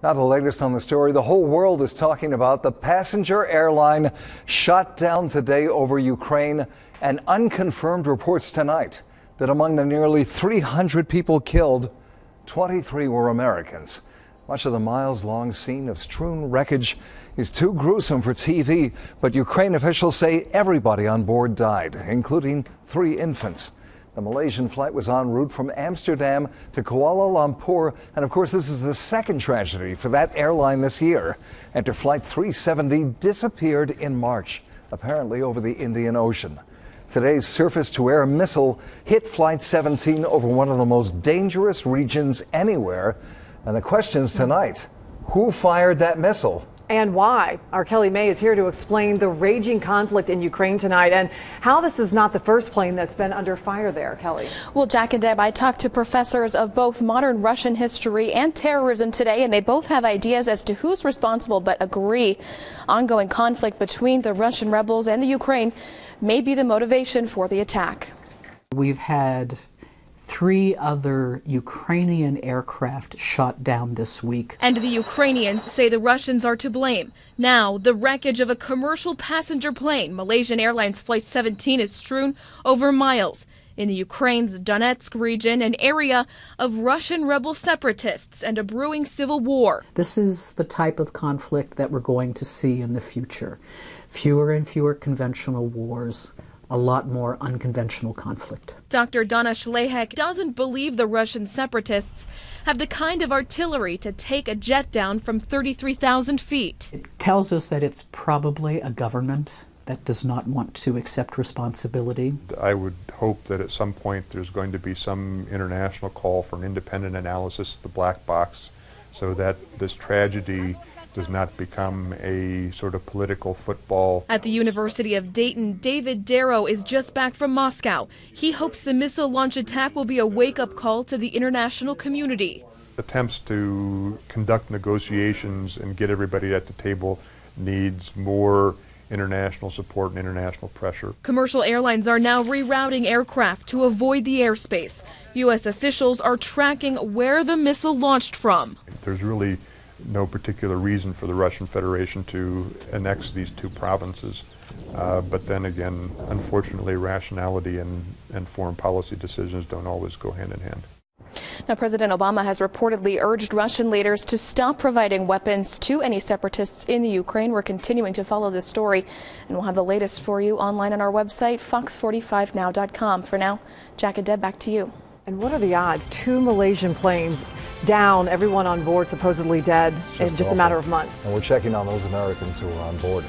Now the latest on the story the whole world is talking about: the passenger airline shot down today over Ukraine, and unconfirmed reports tonight that among the nearly 300 people killed, 23 were Americans. Much of the miles-long scene of strewn wreckage is too gruesome for TV, but Ukraine officials say everybody on board died, including 3 infants. The Malaysian flight was en route from Amsterdam to Kuala Lumpur, and of course this is the second tragedy for that airline this year, after Flight 370 disappeared in March, apparently over the Indian Ocean. Today's surface-to-air missile hit Flight 17 over one of the most dangerous regions anywhere, and the questions tonight: who fired that missile? And why? Our Kelly May is here to explain the raging conflict in Ukraine tonight and how this is not the first plane that's been under fire there. Kelly. Well, Jack and Deb, I talked to professors of both modern Russian history and terrorism today, and they both have ideas as to who's responsible, but agree ongoing conflict between the Russian rebels and the Ukraine may be the motivation for the attack. We've had 3 other Ukrainian aircraft shot down this week. And the Ukrainians say the Russians are to blame. Now, the wreckage of a commercial passenger plane, Malaysian Airlines Flight 17, is strewn over miles in the Ukraine's Donetsk region, an area of Russian rebel separatists and a brewing civil war. This is the type of conflict that we're going to see in the future. Fewer and fewer conventional wars, a lot more unconventional conflict. Dr. Donna Shalagchek doesn't believe the Russian separatists have the kind of artillery to take a jet down from 33,000 feet. It tells us that it's probably a government that does not want to accept responsibility. I would hope that at some point there's going to be some international call for an independent analysis of the black box, so that this tragedy does not become a sort of political football. At the University of Dayton, David Darrow is just back from Moscow. He hopes the missile launch attack will be a wake-up call to the international community. Attempts to conduct negotiations and get everybody at the table needs more international support and international pressure. Commercial airlines are now rerouting aircraft to avoid the airspace. U.S. officials are tracking where the missile launched from. There's really no particular reason for the Russian Federation to annex these 2 provinces. But then again, unfortunately, rationality and foreign policy decisions don't always go hand in hand. Now, President Obama has reportedly urged Russian leaders to stop providing weapons to any separatists in the Ukraine. We're continuing to follow this story, and we'll have the latest for you online on our website, fox45now.com. For now, Jack and Deb, back to you. And what are the odds? 2 Malaysian planes down, everyone on board supposedly dead in just a matter of months. And we're checking on those Americans who are on board.